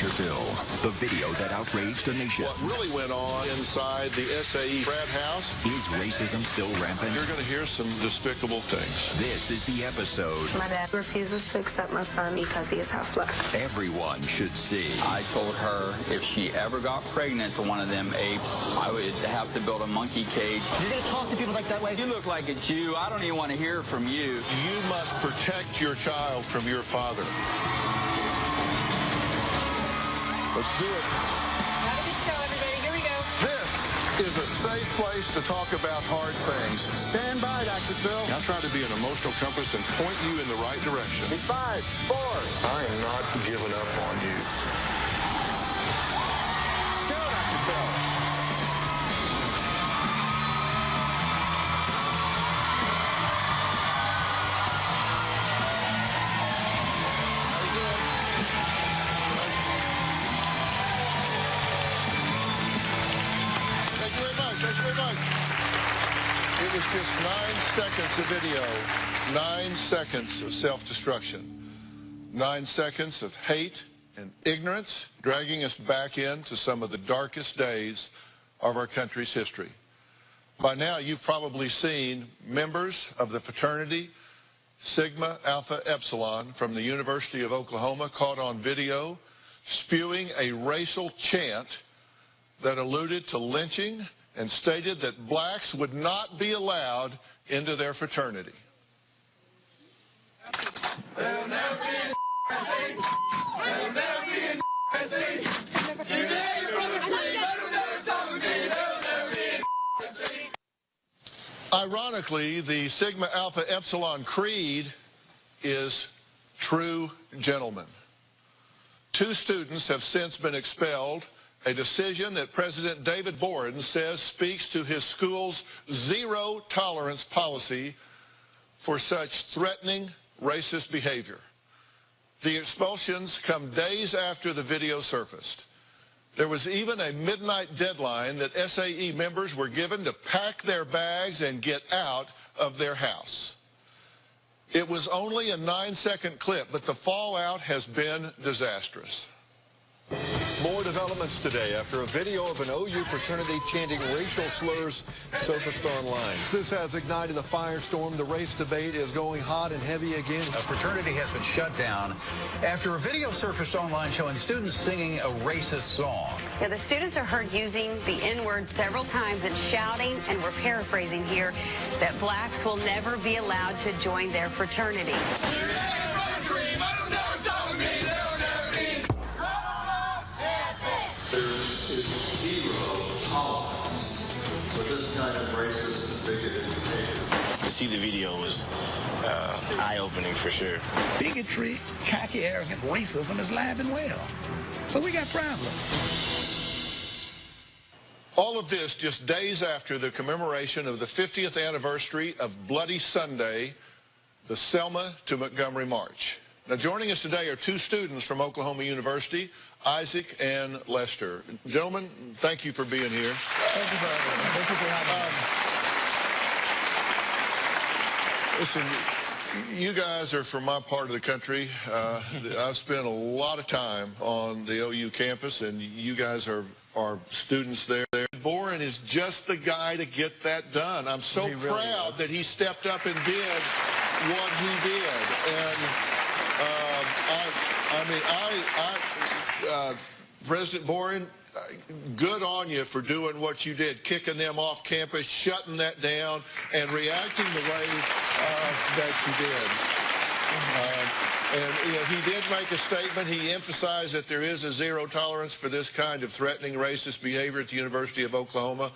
Dr. Phil, the video that outraged a nation. What really went on inside the SAE frat house? Is racism still rampant? You're going to hear some despicable things. This is the episode. My dad refuses to accept my son because he is half black. Everyone should see. I told her if she ever got pregnant to one of them apes, I would have to build a monkey cage. You're going to talk to people like that way? You look like it's you. I don't even want to hear from you. You must protect your child from your father. Let's do it. Have a good show, everybody. Here we go. This is a safe place to talk about hard things. Stand by, Dr. Phil. I'll try to be an emotional compass and point you in the right direction. 5, 4. I am not giving up on you. Go, Dr. Phil. Thank you very much. Thank you very much. It was just 9 seconds of video, 9 seconds of self-destruction, 9 seconds of hate and ignorance, dragging us back into some of the darkest days of our country's history. By now, you've probably seen members of the fraternity Sigma Alpha Epsilon from the University of Oklahoma caught on video spewing a racial chant that alluded to lynching and stated that blacks would not be allowed into their fraternity. There'll never be a thing. There'll never be a thing. You gave from a tree, but it'll never stop with me. There'll never be a thing. Ironically, the Sigma Alpha Epsilon creed is true gentlemen. 2 students have since been expelled, a decision that President David Boren says speaks to his school's zero-tolerance policy for such threatening racist behavior. The expulsions come days after the video surfaced. There was even a midnight deadline that SAE members were given to pack their bags and get out of their house. It was only a 9-second clip, but the fallout has been disastrous. More developments today after a video of an OU fraternity chanting racial slurs surfaced online. This has ignited the firestorm. The race debate is going hot and heavy again. A fraternity has been shut down after a video surfaced online showing students singing a racist song. Yeah, the students are heard using the N-word several times and shouting, and we're paraphrasing here, that blacks will never be allowed to join their fraternity. You gave from a tree, but it'll never stop with me. There'll never be. There is zero tolerance for this kind of racist, bigoted behavior. To see the video was eye-opening for sure. Bigotry, cocky, arrogant racism is alive and well. So we got problems. All of this just days after the commemoration of the 50th anniversary of Bloody Sunday, the Selma to Montgomery March. Now, joining us today are 2 students from Oklahoma University, Isaac and Lester. Gentlemen, thank you for being here. Thank you for having me. Listen, you guys are from my part of the country. I've spent a lot of time on the OU campus, and you guys are students there. Boren is just the guy to get that done. I'm so proud that he stepped up and did what he did. And President Boren, good on you for doing what you did, kicking them off campus, shutting that down, and reacting the way that you did. And you know, he did make a statement. He emphasized that there is a zero tolerance for this kind of threatening racist behavior at the University of Oklahoma.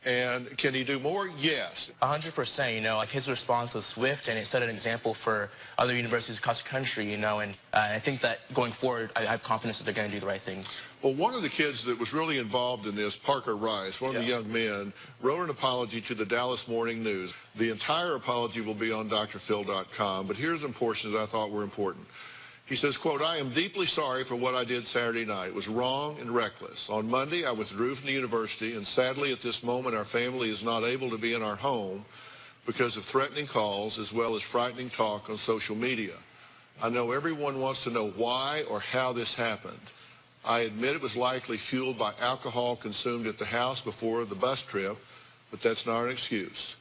And can he do more? Yes. 100%, you know, like his response was swift, and it set an example for other universities across the country, you know, and I think that going forward, I have confidence that they're going to do the right thing. Well, one of the kids that was really involved in this, Parker Rice, one of the young men, wrote an apology to the Dallas Morning News. The entire apology will be on drphil.com, but here's some portions I thought were important. He says, quote, "I am deeply sorry for what I did Saturday night. It was wrong and reckless. On Monday, I withdrew from the university, and sadly, at this moment, our family is not able to be in our home because of threatening calls as well as frightening talk on social media. I know everyone wants to know why or how this happened. I admit it was likely fueled by alcohol consumed at the house before the bus trip, but that's not an excuse.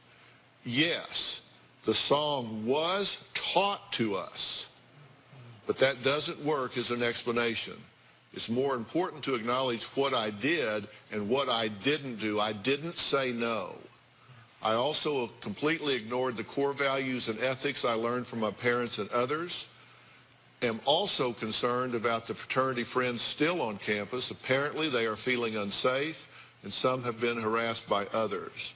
Yes, the song was taught to us, but that doesn't work as an explanation. It's more important to acknowledge what I did and what I didn't do. I didn't say no. I also completely ignored the core values and ethics I learned from my parents and others. Am also concerned about the fraternity friends still on campus. Apparently they are feeling unsafe, and some have been harassed by others.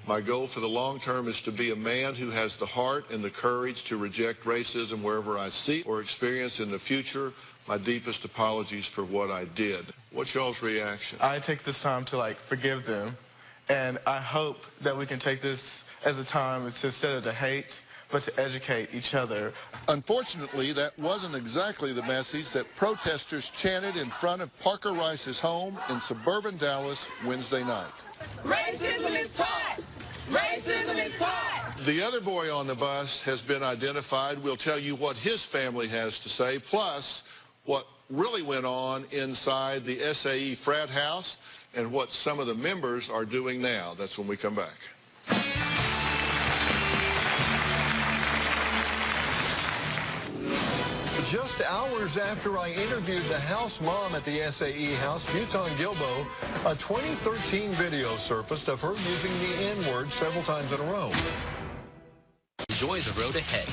My goal for the long term is to be a man who has the heart and the courage to reject racism wherever I see or experience in the future. My deepest apologies for what I did. What's y'all's reaction? I take this time to forgive them, and I hope that we can take this as a time instead of to hate, but to educate each other. Unfortunately, that wasn't exactly the message that protesters chanted in front of Parker Rice's home in suburban Dallas Wednesday night. Racism is taught! Racism is taught! The other boy on the bus has been identified. We'll tell you what his family has to say, plus what really went on inside the SAE frat house and what some of the members are doing now. That's when we come back. Just hours after I interviewed the house mom at the SAE house, Muton Gilbo, a 2013 video surfaced of her using the N-word several times in a row. Enjoy the road ahead.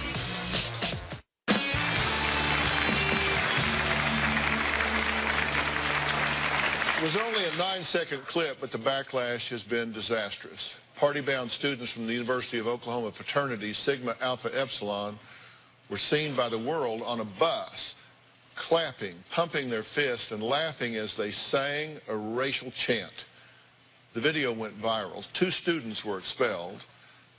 It was only a 9-second clip, but the backlash has been disastrous. Party-bound students from the University of Oklahoma fraternity Sigma Alpha Epsilon were seen by the world on a bus, clapping, pumping their fists, and laughing as they sang a racial chant. The video went viral. 2 students were expelled,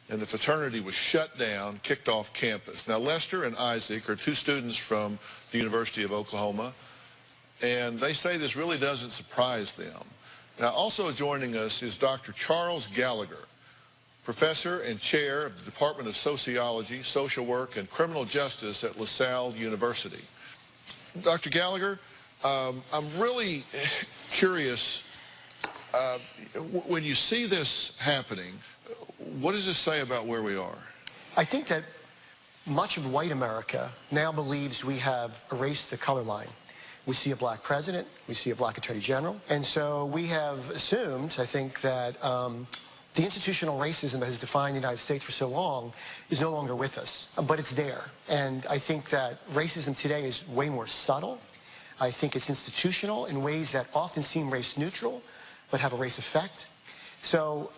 and the fraternity was shut down, kicked off campus. Now, Lester and Isaac are 2 students from the University of Oklahoma, and they say this really doesn't surprise them. Now, also joining us is Dr. Charles Gallagher, professor and chair of the Department of Sociology, Social Work, and Criminal Justice at LaSalle University. Dr. Gallagher, I'm really curious, when you see this happening, what does this say about where we are? I think that much of white America now believes we have erased the color line. We see a black president, we see a black attorney general, and so we have assumed, I think, that the institutional racism that has defined the United States for so long is no longer with us, but it's there. And I think that racism today is way more subtle. I think it's institutional in ways that often seem race neutral, but have a race effect. So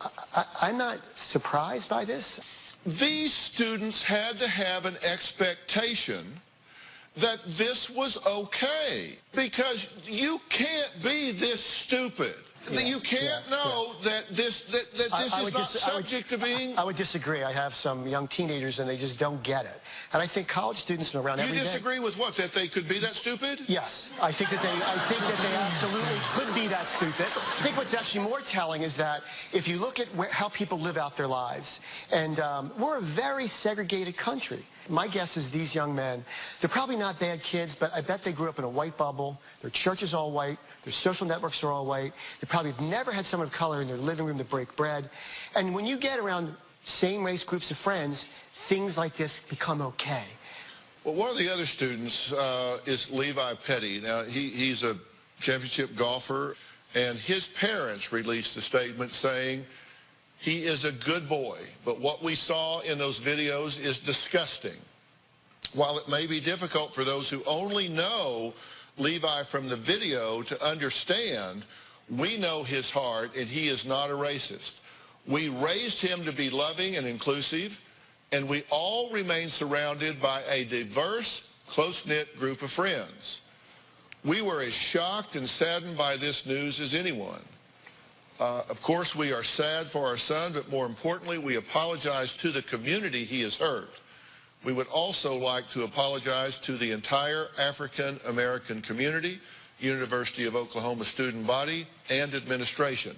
I'm not surprised by this. These students had to have an expectation that this was okay, because you can't be this stupid. You can't know that this is not subject to being... I would disagree. I have some young teenagers and they just don't get it. And I think college students around every day... You disagree with what? That they could be that stupid? Yes. I think that they absolutely could be that stupid. I think what's actually more telling is that if you look at how people live out their lives, and we're a very segregated country. My guess is these young men, they're probably not bad kids, but I bet they grew up in a white bubble. Their church is all white. Their social networks are all white. They probably have never had someone of color in their living room to break bread. And when you get around same race groups of friends, things like this become okay. Well, one of the other students is Levi Petty. Now, he's a championship golfer, and his parents released a statement saying he is a good boy, but what we saw in those videos is disgusting. While it may be difficult for those who only know Levi from the video to understand, we know his heart, and he is not a racist. We raised him to be loving and inclusive, and we all remain surrounded by a diverse, close-knit group of friends. We were as shocked and saddened by this news as anyone. Of course, we are sad for our son, but more importantly, we apologize to the community he has hurt. We would also like to apologize to the entire African-American community, University of Oklahoma student body, and administration.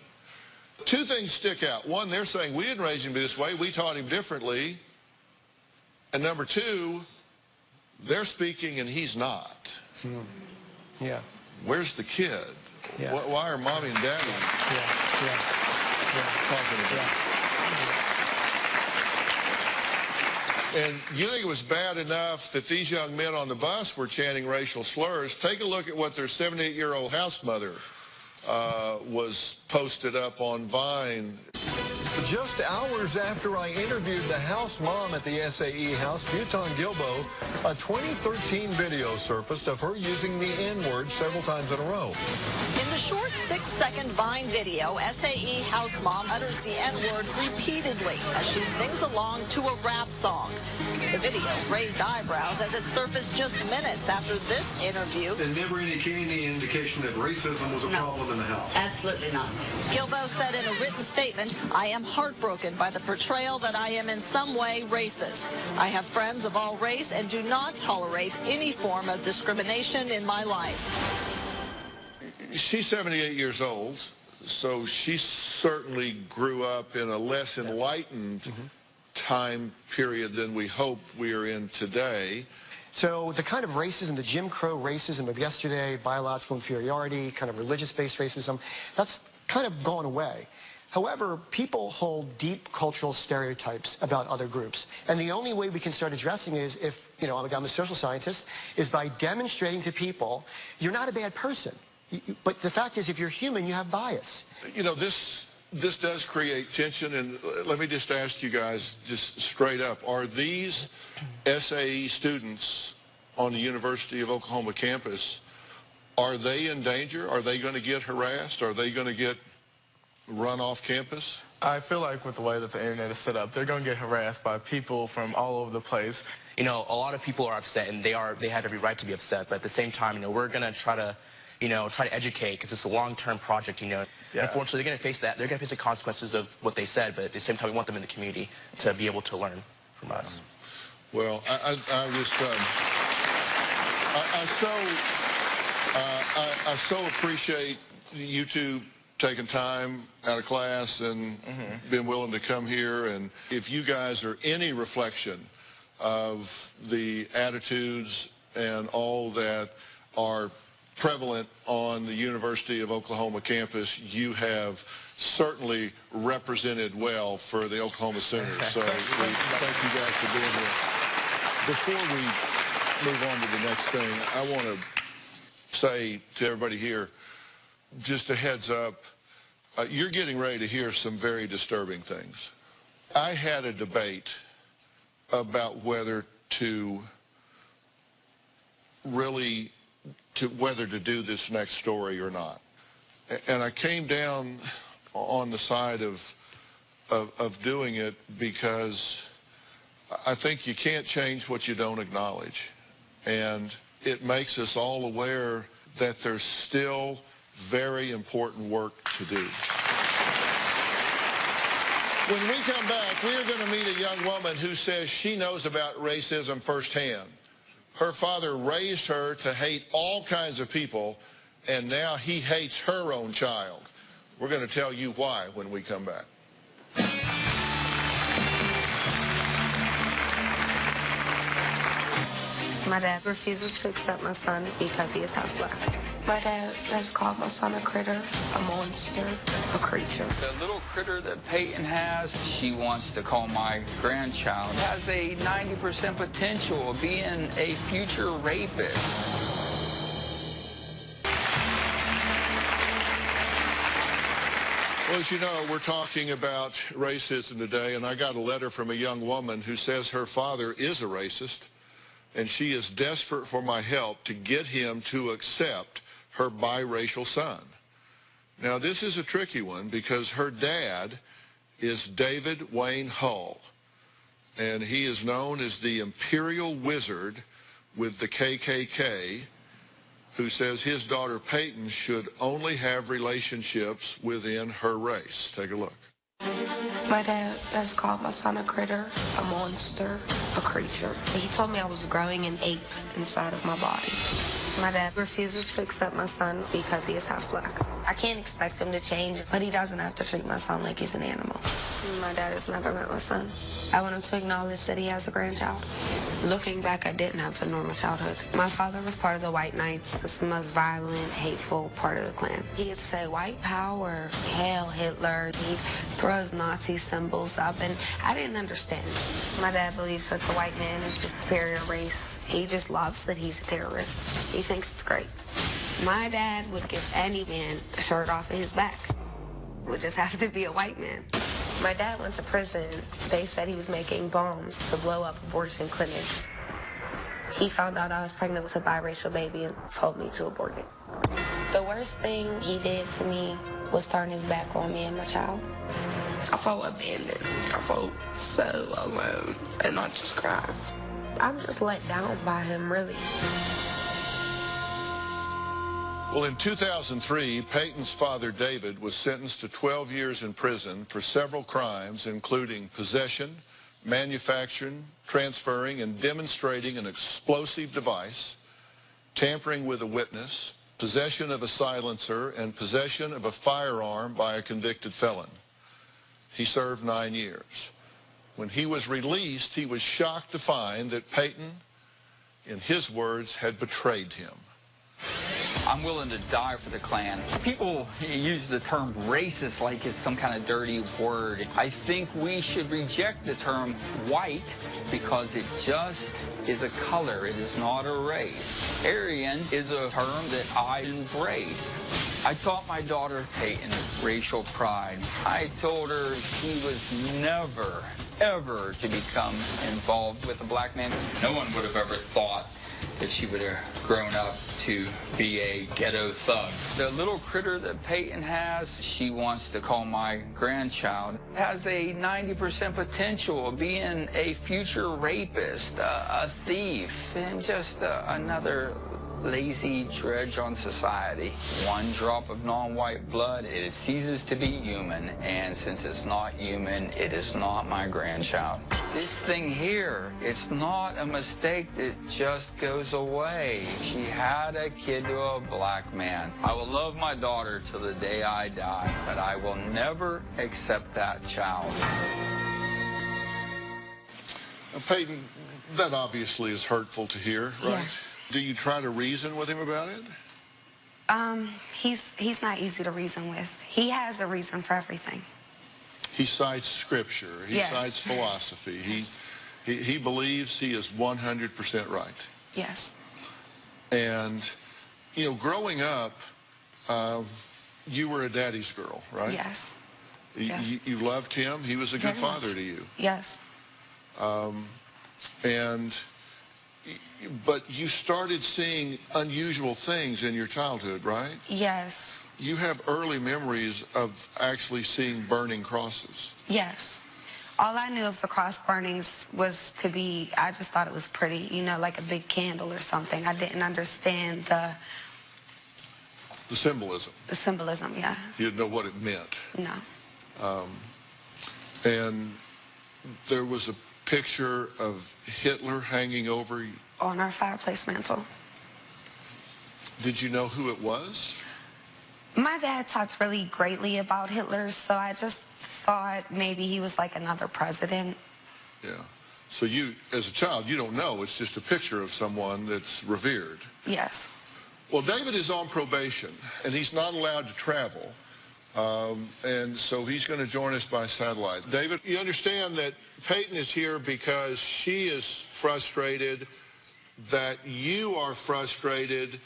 2 things stick out. One, they're saying we didn't raise him this way, we taught him differently. And number 2, they're speaking and he's not. Yeah. where's the kid? Yeah. Why are mommy and daddy talking about it? And you think it was bad enough that these young men on the bus were chanting racial slurs? Take a look at what their 78-year-old house mother was posted up on Vine. Just hours after I interviewed the house mom at the SAE house, Mouton Gilbo, a 2013 video surfaced of her using the N-word several times in a row. In the short 6-second Vine video, SAE house mom utters the N-word repeatedly as she sings along to a rap song. The video raised eyebrows as it surfaced just minutes after this interview. And never any indication that racism was a problem in the house? Absolutely not. Gilbo said in a written statement, I am heartbroken by the portrayal that I am in some way racist. I have friends of all race and do not tolerate any form of discrimination in my life. She's 78 years old, so she certainly grew up in a less enlightened time period than we hope we are in today. So the kind of racism, the Jim Crow racism of yesterday, biological inferiority, kind of religious-based racism, that's kind of gone away. However, people hold deep cultural stereotypes about other groups. And the only way we can start addressing is if, I'm a social scientist, is by demonstrating to people, you're not a bad person. But the fact is, if you're human, you have bias. This does create tension, and let me just ask you guys, just straight up, are these SAE students on the University of Oklahoma campus, are they in danger? Are they going to get harassed? Are they going to get run off campus? I feel like with the way that the internet is set up, they're going to get harassed by people from all over the place. A lot of people are upset, and they have every right to be upset, but at the same time, we're going to try to educate, because it's a long-term project, Yeah. Unfortunately, they're going to face that. They're going to face the consequences of what they said, but at the same time, we want them in the community to be able to learn from us. Well, I so appreciate you two taking time out of class and being willing to come here. And if you guys are any reflection of the attitudes and all that are prevalent on the University of Oklahoma campus, you have certainly represented well for the Oklahoma Sooners. So thank you guys for being here. Before we move on to the next thing, I want to say to everybody here, just a heads up, you're getting ready to hear some very disturbing things. I had a debate about whether to do this next story or not. And I came down on the side of doing it because I think you can't change what you don't acknowledge. And it makes us all aware that there's still very important work to do. When we come back, we are going to meet a young woman who says she knows about racism firsthand. Her father raised her to hate all kinds of people, and now he hates her own child. We're going to tell you why when we come back. My dad refuses to accept my son because he is half black. My dad has called my son a critter, a monster, a creature. The little critter that Peyton has, she wants to call my grandchild, has a 90% potential of being a future rapist. Well, as you know, we're talking about racism today, and I got a letter from a young woman who says her father is a racist, and she is desperate for my help to get him to accept her biracial son. Now, this is a tricky one because her dad is David Wayne Hull, and he is known as the Imperial Wizard with the KKK, who says his daughter Peyton should only have relationships within her race. Take a look. My dad has called my son a critter, a monster, a creature. He told me I was growing an ape inside of my body. My dad refuses to accept my son because he is half black. I can't expect him to change, but he doesn't have to treat my son like he's an animal. My dad has never met my son. I want him to acknowledge that he has a grandchild. Looking back, I didn't have a normal childhood. My father was part of the White Knights. It's the most violent, hateful part of the Klan. He'd say, white power, hail Hitler. He throws Nazi symbols up, and I didn't understand. My dad believes that the white man is the superior race. He just loves that he's a terrorist. He thinks it's great. My dad would give any man a shirt off of his back. It would just have to be a white man. My dad went to prison. They said he was making bombs to blow up abortion clinics. He found out I was pregnant with a biracial baby and told me to abort it. The worst thing he did to me was turn his back on me and my child. I felt abandoned. I felt so alone, and I just cried. I'm just let down by him, really. Well, in 2003, Peyton's father, David, was sentenced to 12 years in prison for several crimes, including possession, manufacturing, transferring, and demonstrating an explosive device, tampering with a witness, possession of a silencer, and possession of a firearm by a convicted felon. He served 9 years. When he was released, he was shocked to find that Peyton, in his words, had betrayed him. I'm willing to die for the Klan. People use the term racist like it's some kind of dirty word. I think we should reject the term white because it just is a color. It is not a race. Aryan is a term that I embrace. I taught my daughter Peyton racial pride. I told her she was never, ever to become involved with a black man. No one would have ever thought that she would have grown up to be a ghetto thug. The little critter that Peyton has, she wants to call my grandchild, has a 90% potential of being a future rapist, a thief, and just another lazy dredge on society. One drop of non-white blood, it ceases to be human, and since it's not human, it is not my grandchild. This thing here, it's not a mistake that just goes away. She had a kid to a black man. I will love my daughter till the day I die, but I will never accept that child. Now, Peyton, that obviously is hurtful to hear, right? Yeah. Do you try to reason with him about it? He's not easy to reason with. He has a reason for everything. He cites scripture. He Yes. cites philosophy. Yes. He believes he is 100% right. Yes. And, you know, growing up, you were a daddy's girl, right? Yes. Yes. You loved him. He was a good Very father much. to you. Yes. But you started seeing unusual things in your childhood, right? Yes. You have early memories of actually seeing burning crosses. Yes. All I knew of the cross burnings was to be, I just thought it was pretty, you know, like a big candle or something. I didn't understand the symbolism. The symbolism, yeah. You didn't know what it meant. No. And there was a picture of Hitler hanging over you. On our fireplace mantle. Did you know who it was? My dad talked really greatly about Hitler, so I just thought maybe he was like another president. Yeah. So you, as a child, you don't know. It's just a picture of someone that's revered. Yes. Well, David is on probation, and he's not allowed to travel. And so he's going to join us by satellite. David, you understand that Peyton is here because she is frustrated, that you are frustrated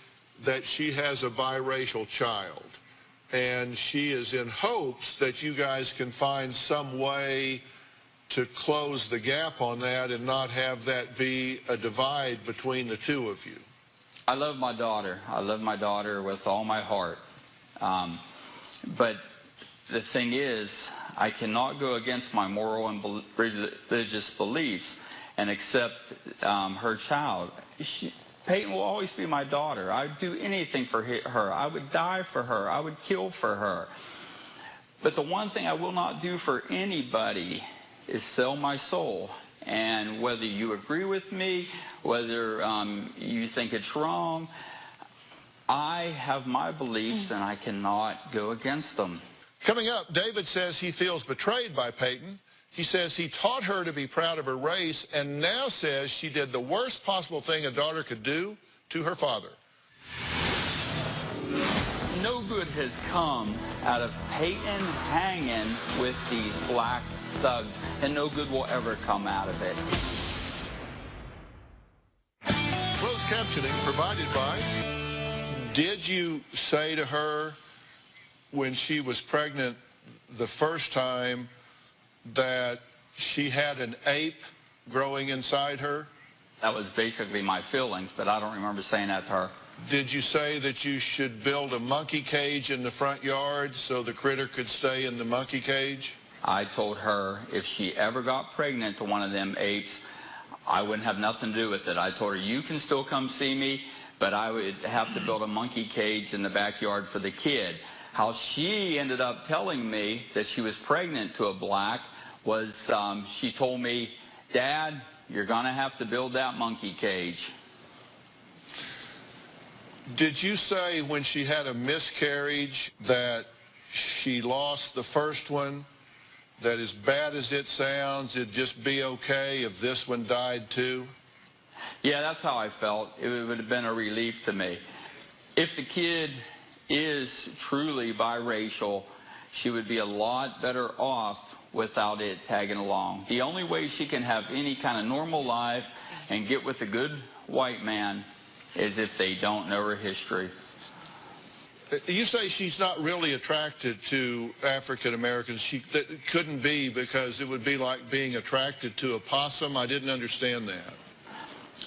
that she has a biracial child. And she is in hopes that you guys can find some way to close the gap on that and not have that be a divide between the two of you. I love my daughter. I love my daughter with all my heart. But the thing is, I cannot go against my moral and religious beliefs and accept her child. Peyton will always be my daughter. I'd do anything for her. I would die for her. I would kill for her. But the one thing I will not do for anybody is sell my soul. And whether you agree with me, whether you think it's wrong, I have my beliefs, and I cannot go against them. Coming up, David says he feels betrayed by Peyton. He says he taught her to be proud of her race and now says she did the worst possible thing a daughter could do to her father. No good has come out of Peyton hanging with these black thugs, and no good will ever come out of it. Closed captioning provided by... Did you say to her when she was pregnant the first time that she had an ape growing inside her? That was basically my feelings, but I don't remember saying that to her. Did you say that you should build a monkey cage in the front yard so the critter could stay in the monkey cage? I told her if she ever got pregnant to one of them apes, I wouldn't have nothing to do with it. I told her, you can still come see me, but I would have to build a monkey cage in the backyard for the kid. How she ended up telling me that she was pregnant to a black was she told me, Dad, you're going to have to build that monkey cage. Did you say when she had a miscarriage that she lost the first one, that as bad as it sounds, it'd just be okay if this one died too? Yeah, that's how I felt. It would have been a relief to me. If the kid is truly biracial, she would be a lot better off without it tagging along. The only way she can have any kind of normal life and get with a good white man is if they don't know her history. You say she's not really attracted to African Americans. That couldn't be because it would be like being attracted to a possum. I didn't understand that.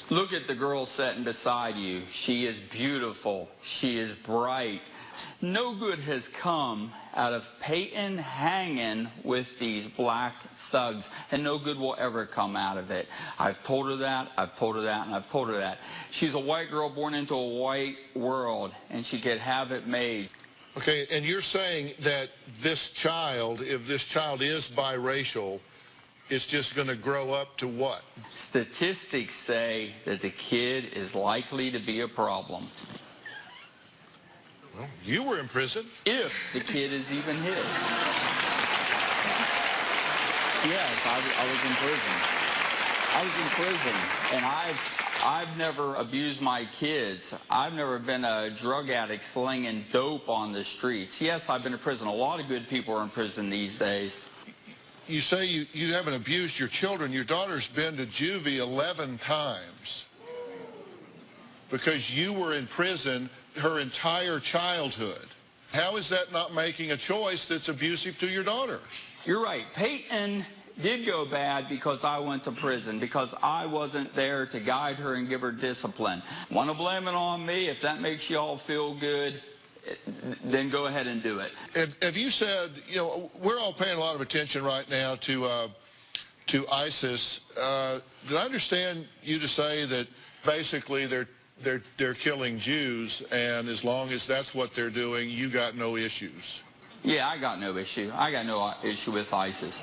Look at the girl sitting beside you. She is beautiful. She is bright. No good has come out of Peyton hanging with these black thugs, and no good will ever come out of it. I've told her that, I've told her that, and I've told her that. She's a white girl born into a white world, and she could have it made. Okay, and you're saying that this child, if this child is biracial, it's just going to grow up to what? Statistics say that the kid is likely to be a problem. Well, you were in prison. If the kid is even his. Yes, I was in prison. I was in prison, and I've never abused my kids. I've never been a drug addict slinging dope on the streets. Yes, I've been in prison. A lot of good people are in prison these days. You say you haven't abused your children. Your daughter's been to juvie 11 times because you were in prison her entire childhood. How is that not making a choice that's abusive to your daughter? You're right. Peyton did go bad because I went to prison, because I wasn't there to guide her and give her discipline. Want to blame it on me? If that makes you all feel good, then go ahead and do it. Have you said, you know, we're all paying a lot of attention right now to ISIS. Did I understand you to say that basically they're killing Jews, and as long as that's what they're doing, you got no issues? Yeah, I got no issue. I got no issue with ISIS.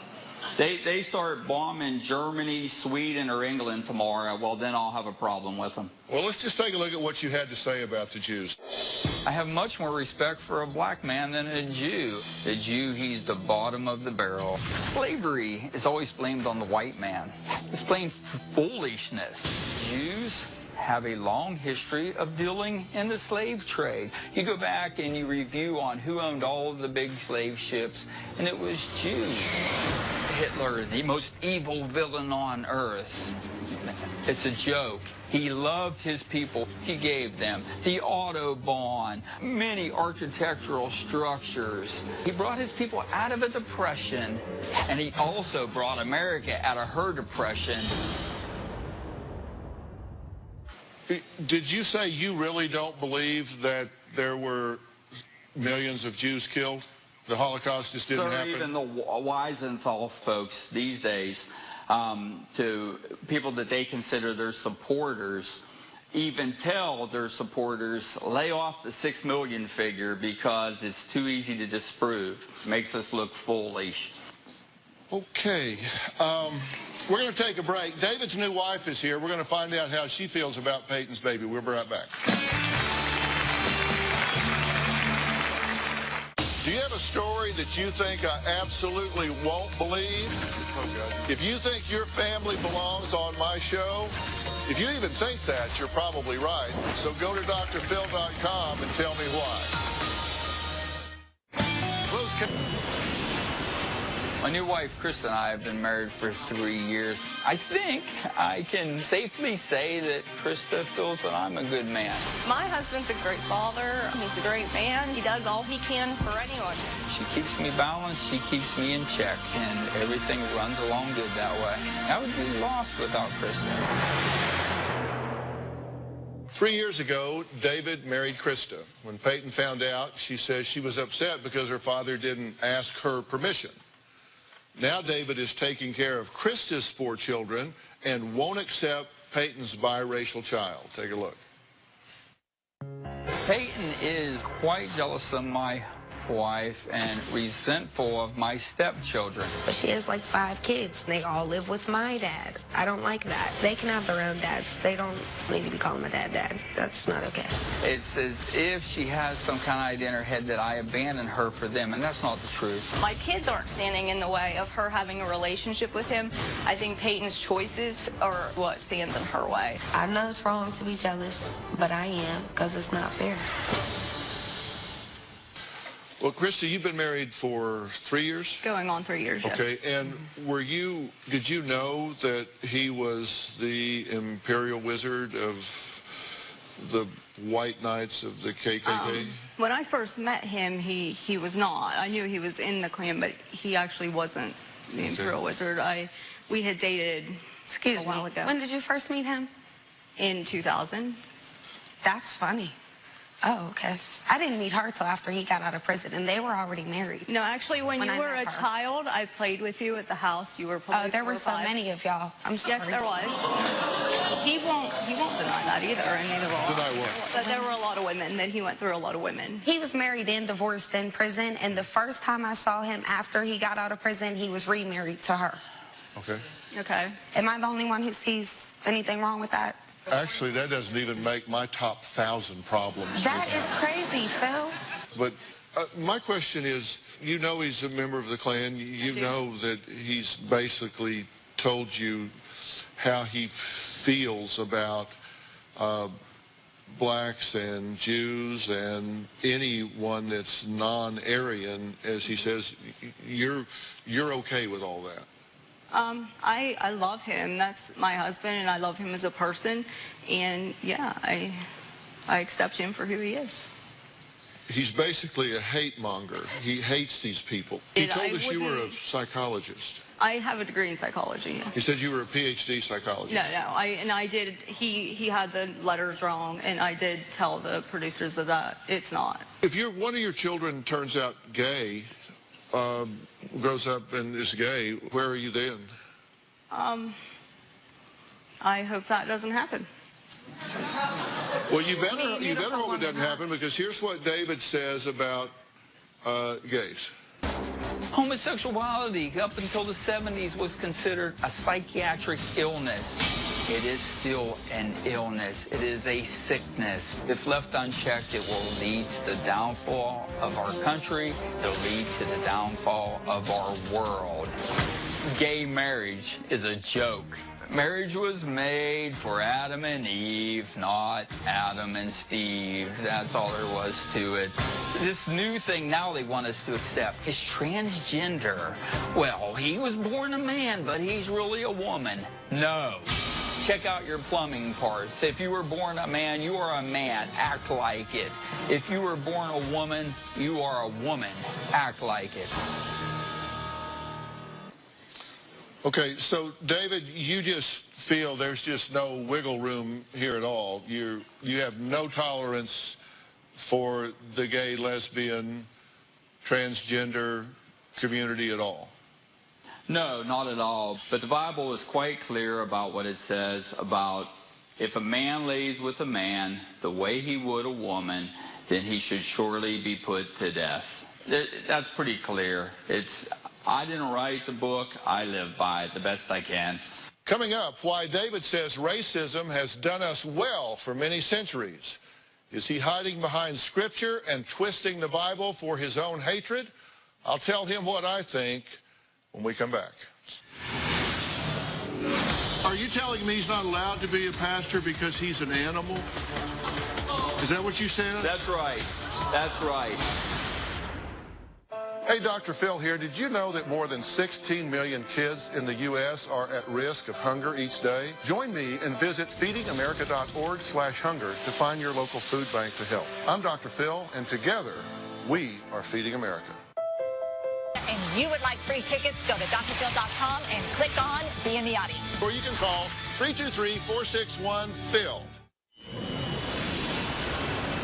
They start bombing Germany, Sweden, or England tomorrow, well, then I'll have a problem with them. Well, let's just take a look at what you had to say about the Jews. I have much more respect for a black man than a Jew. The Jew, he's the bottom of the barrel. Slavery is always blamed on the white man. It's plain foolishness. Jews have a long history of dealing in the slave trade. You go back and you review on who owned all of the big slave ships, and it was Jews. Hitler, the most evil villain on earth. It's a joke. He loved his people. He gave them the Autobahn, many architectural structures. He brought his people out of a depression, and he also brought America out of her depression. Did you say you really don't believe that there were millions of Jews killed? The Holocaust just didn't happen? Even the Wiesenthal folks these days, to people that they consider their supporters, even tell their supporters, lay off the 6 million figure because it's too easy to disprove. It makes us look foolish. Okay. We're going to take a break. David's new wife is here. We're going to find out how she feels about Peyton's baby. We'll be right back. Do you have a story that you think I absolutely won't believe? If you think your family belongs on my show, if you even think that, you're probably right. So go to drphil.com and tell me why. My new wife, Krista, and I have been married for 3 years. I think I can safely say that Krista feels that I'm a good man. My husband's a great father. He's a great man. He does all he can for anyone. She keeps me balanced, she keeps me in check, and everything runs along good that way. I would be lost without Krista. 3 years ago, David married Krista. When Peyton found out, she says she was upset because her father didn't ask her permission. Now David is taking care of Krista's 4 children and won't accept Peyton's biracial child. Take a look. Peyton is quite jealous of my wife and resentful of my stepchildren. But she has like 5 kids. They all live with my dad. I don't like that. They can have their own dads. They don't need to be calling my dad. That's not okay. It's as if she has some kind of idea in her head that I abandoned her for them, and that's not the truth. My kids aren't standing in the way of her having a relationship with him. I think Peyton's choices are what stands in her way. I know it's wrong to be jealous, but I am, because it's not fair. Well, Krista, you've been married for 3 years? Going on 3 years, yes. Okay, and did you know that he was the imperial wizard of the White Knights of the KKK? When I first met him, he was not. I knew he was in the Klan, but he actually wasn't the imperial wizard. We had dated a while ago. When did you first meet him? In 2000. That's funny. Oh, okay. I didn't meet her till after he got out of prison, and they were already married. No, actually, when you were a child, I played with you at the house. You were probably there were so many of y'all. I'm sorry. Yes, there was. He won't deny that either, and neither will I. Deny what? But there were a lot of women. Then he went through a lot of women. He was married and divorced in prison, and the first time I saw him after he got out of prison, he was remarried to her. Okay. Okay. Am I the only one who sees anything wrong with that? Actually, that doesn't even make my top 1,000 problems. That is crazy, Phil. But my question is, you know he's a member of the Klan. You know that he's basically told you how he feels about blacks and Jews and anyone that's non-Aryan, as he says. You're okay with all that? I love him. That's my husband, and I love him as a person. And yeah, I accept him for who he is. He's basically a hate monger. He hates these people. He told us you were a psychologist. I have a degree in psychology. He said you were a PhD psychologist. No. I did. He had the letters wrong, and I did tell the producers that it's not. If one of your children turns out gay, grows up and is gay, where are you then? I hope that doesn't happen. Well, you better hope it doesn't happen, because here's what David says about gays. Homosexuality up until the 70s was considered a psychiatric illness. It is still an illness. It is a sickness. If left unchecked, it will lead to the downfall of our country. It'll lead to the downfall of our world. Gay marriage is a joke. Marriage was made for Adam and Eve, not Adam and Steve. That's all there was to it. This new thing now they want us to accept is transgender. Well, he was born a man, but he's really a woman. No. Check out your plumbing parts. If you were born a man, you are a man. Act like it. If you were born a woman, you are a woman. Act like it. Okay, so David, you just feel there's just no wiggle room here at all. You have no tolerance for the gay, lesbian, transgender community at all. No, not at all. But the Bible is quite clear about what it says about if a man lays with a man the way he would a woman, then he should surely be put to death. That's pretty clear. I didn't write the book. I live by it the best I can. Coming up, why David says racism has done us well for many centuries. Is he hiding behind Scripture and twisting the Bible for his own hatred? I'll tell him what I think when we come back. Are you telling me he's not allowed to be a pastor because he's an animal? Is that what you said? That's right. That's right. Hey, Dr. Phil here. Did you know that more than 16 million kids in the U.S. are at risk of hunger each day? Join me and visit feedingamerica.org/hunger to find your local food bank to help. I'm Dr. Phil, and together, we are Feeding America. And you would like free tickets, go to drphil.com and click on Be in the Audience. Or you can call 323-461-PHIL.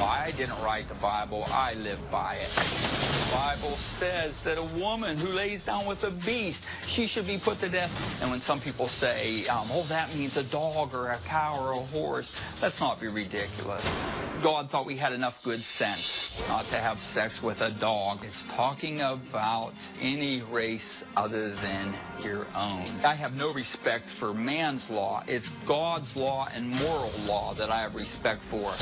I didn't write the Bible, I live by it. The Bible says that a woman who lays down with a beast, she should be put to death. And when some people say, oh, that means a dog or a cow or a horse, let's not be ridiculous. God thought we had enough good sense not to have sex with a dog. It's talking about any race other than your own. I have no respect for man's law. It's God's law and moral law that I have respect for.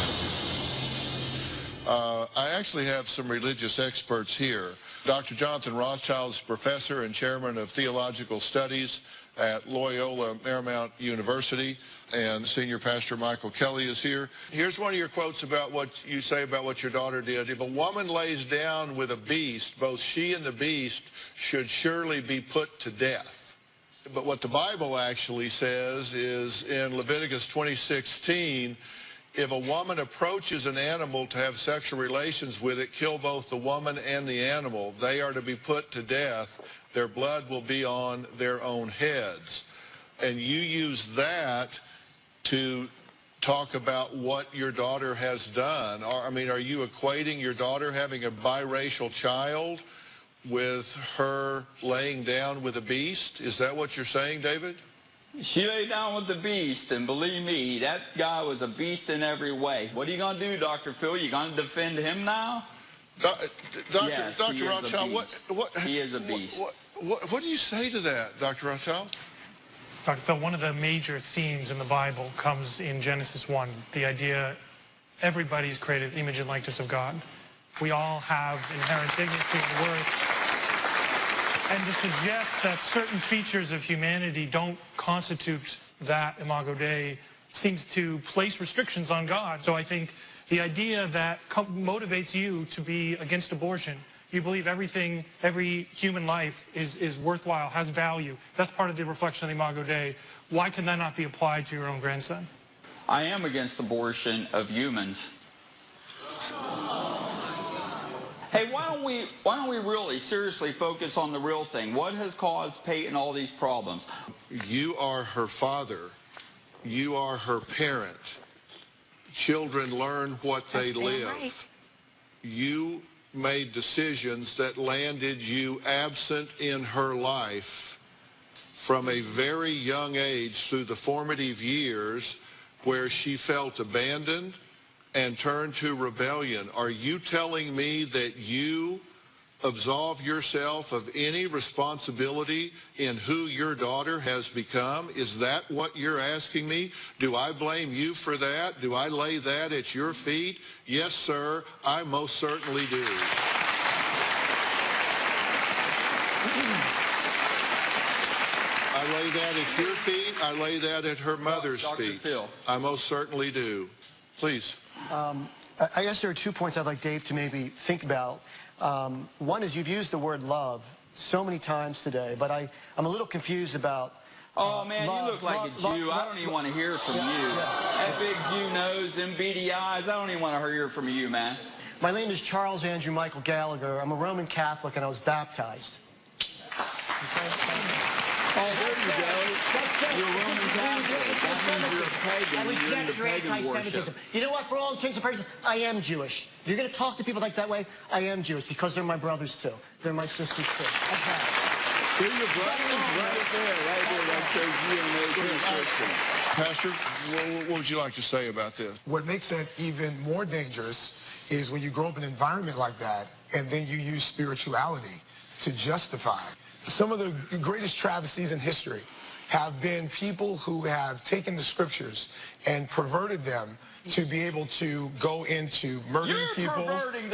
I actually have some religious experts here. Dr. Jonathan Rothschild is professor and chairman of theological studies at Loyola Marymount University, and senior pastor Michael Kelly is here. Here's one of your quotes about what you say about what your daughter did. If a woman lays down with a beast, both she and the beast should surely be put to death. But what the Bible actually says is in Leviticus 20:16, if a woman approaches an animal to have sexual relations with it, kill both the woman and the animal. They are to be put to death. Their blood will be on their own heads. And you use that to talk about what your daughter has done. I mean, are you equating your daughter having a biracial child with her laying down with a beast? Is that what you're saying, David? She lay down with the beast, and believe me, that guy was a beast in every way. What are you going to do, Dr. Phil? You going to defend him now? Yes, Dr. Rothschild, he is a beast. What do you say to that, Dr. Rothschild? Dr. Phil, one of the major themes in the Bible comes in Genesis 1, the idea everybody is created in the image and likeness of God. We all have inherent dignity and worth. And to suggest that certain features of humanity don't constitute that imago Dei seems to place restrictions on God. So I think the idea that motivates you to be against abortion, you believe everything, every human life is worthwhile, has value. That's part of the reflection of the imago Dei. Why can that not be applied to your own grandson? I am against abortion of humans. Hey, why don't we really seriously focus on the real thing? What has caused Peyton all these problems? You are her father. You are her parent. Children learn what they live. Right. You made decisions that landed you absent in her life from a very young age through the formative years where she felt abandoned and turned to rebellion. Are you telling me that you absolve yourself of any responsibility in who your daughter has become? Is that what you're asking me? Do I blame you for that? Do I lay that at your feet? Yes, sir, I most certainly do. I lay that at your feet. I lay that at her mother's feet. Phil. I most certainly do. Please. I guess there are 2 points I'd like Dave to maybe think about. One is you've used the word love so many times today, but I'm a little confused about oh, man, you look like a Jew. I don't even want to hear from you. That big Jew nose, them beady eyes, I don't even want to hear from you, man. My name is Charles Andrew Michael Gallagher. I'm a Roman Catholic, and I was baptized. Oh, there you go. You're a Roman Catholic. That means you're a pagan. I reject your pagan anti-Semitism. You know what? For all intents and purposes, I am Jewish. If you're going to talk to people like that way, I am Jewish because they're my brothers too. They're my sisters too. They're your brothers right there. That shows you Pastor, what would you like to say about this? What makes that even more dangerous is when you grow up in an environment like that and then you use spirituality to justify some of the greatest travesties in history have been people who have taken the scriptures and perverted them to be able to go into murdering people,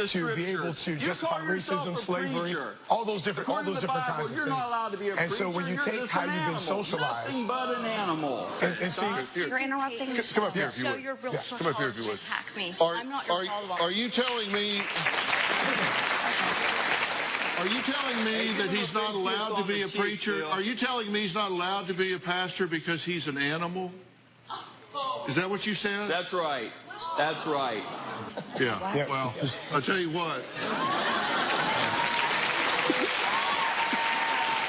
to be able to justify racism, slavery, all those different kinds of things. You're not allowed to be a and so when you take how you've been socialized, nothing but an animal. And see, You're interrupting me. Come up here if you So would. you're real Come up here if you would. attack me. Are, I'm not your follower. are you telling me? Are you telling me that he's not allowed to be a preacher? Are you telling me he's not allowed to be a pastor because he's an animal? Is that what you said? That's right. That's right. Yeah. Well, I'll tell you what.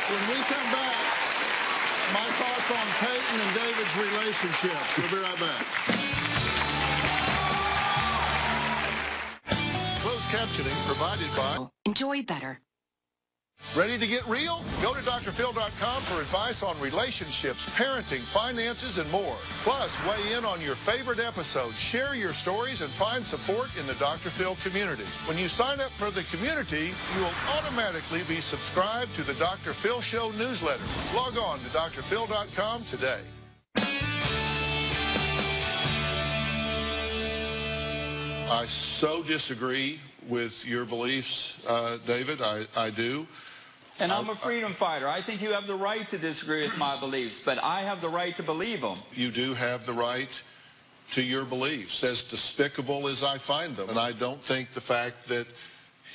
When we come back, my thoughts on Peyton and David's relationship. We'll be right back. Closed captioning provided by Enjoy better. Ready to get real? Go to drphil.com for advice on relationships, parenting, finances, and more. Plus, weigh in on your favorite episodes, share your stories, and find support in the Dr. Phil community. When you sign up for the community, you will automatically be subscribed to the Dr. Phil Show newsletter. Log on to drphil.com today. I so disagree with your beliefs, David. I do. And I'm a freedom fighter. I think you have the right to disagree with my beliefs, but I have the right to believe them. You do have the right to your beliefs, as despicable as I find them. And I don't think the fact that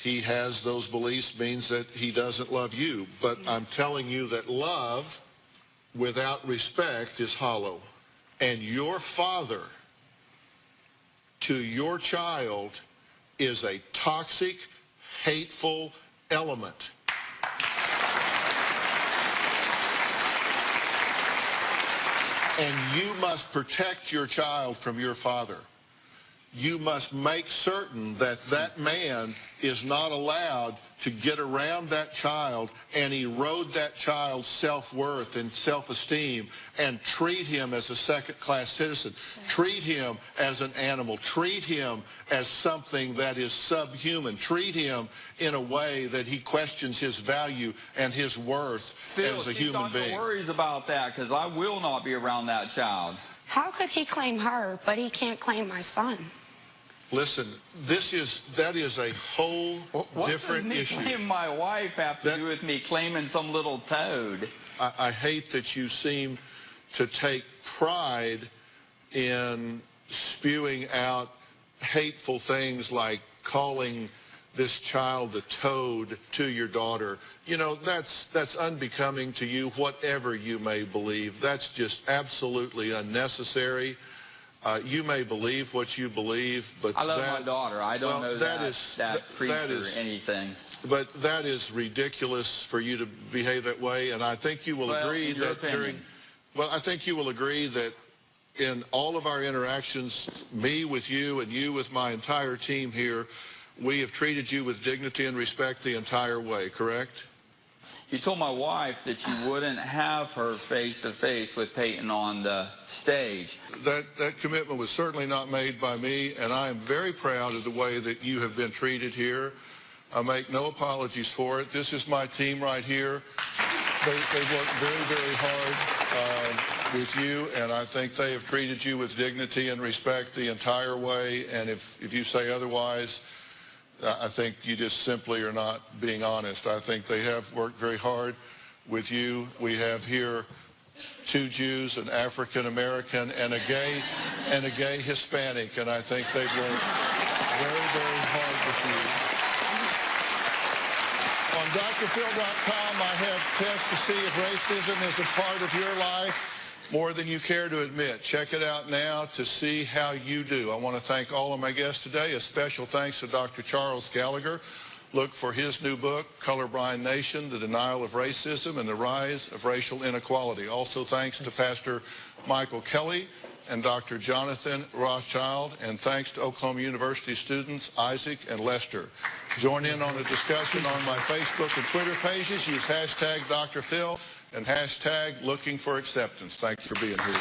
he has those beliefs means that he doesn't love you. But I'm telling you that love without respect is hollow. And your father to your child is a toxic, hateful element. And you must protect your child from your father. You must make certain that that man is not allowed to get around that child and erode that child's self-worth and self-esteem and treat him as a second-class citizen. Treat him as an animal. Treat him as something that is subhuman. Treat him in a way that he questions his value and his worth as a human being. Phil, worries about that because I will not be around that child. How could he claim her, but he can't claim my son? Listen, that is a whole different issue. What does me claiming my wife have to do with me claiming some little toad? I hate that you seem to take pride in spewing out hateful things like calling this child a toad to your daughter. You know, that's unbecoming to you, whatever you may believe. That's just absolutely unnecessary. You may believe what you believe, but I love my daughter. I don't know that preacher or anything. But that is ridiculous for you to behave that way, and I think you will agree that I think you will agree that in all of our interactions, me with you and you with my entire team here, we have treated you with dignity and respect the entire way, correct? You told my wife that you wouldn't have her face-to-face with Peyton on the stage. That commitment was certainly not made by me, and I am very proud of the way that you have been treated here. I make no apologies for it. This is my team right here. They've worked very, very hard with you, and I think they have treated you with dignity and respect the entire way, and if you say otherwise, I think you just simply are not being honest. I think they have worked very hard with you. We have here 2 Jews, an African American, and a gay Hispanic, and I think they've worked very, very hard with you. On drphil.com, I have tests to see if racism is a part of your life more than you care to admit. Check it out now to see how you do. I want to thank all of my guests today. A special thanks to Dr. Charles Gallagher. Look for his new book, Colorblind Nation, The Denial of Racism and the Rise of Racial Inequality. Also thanks to Pastor Michael Kelly and Dr. Jonathan Rothschild, and thanks to Oklahoma University students Isaac and Lester. Join in on the discussion on my Facebook and Twitter pages. Use hashtag Dr. Phil and hashtag looking for acceptance. Thanks for being here.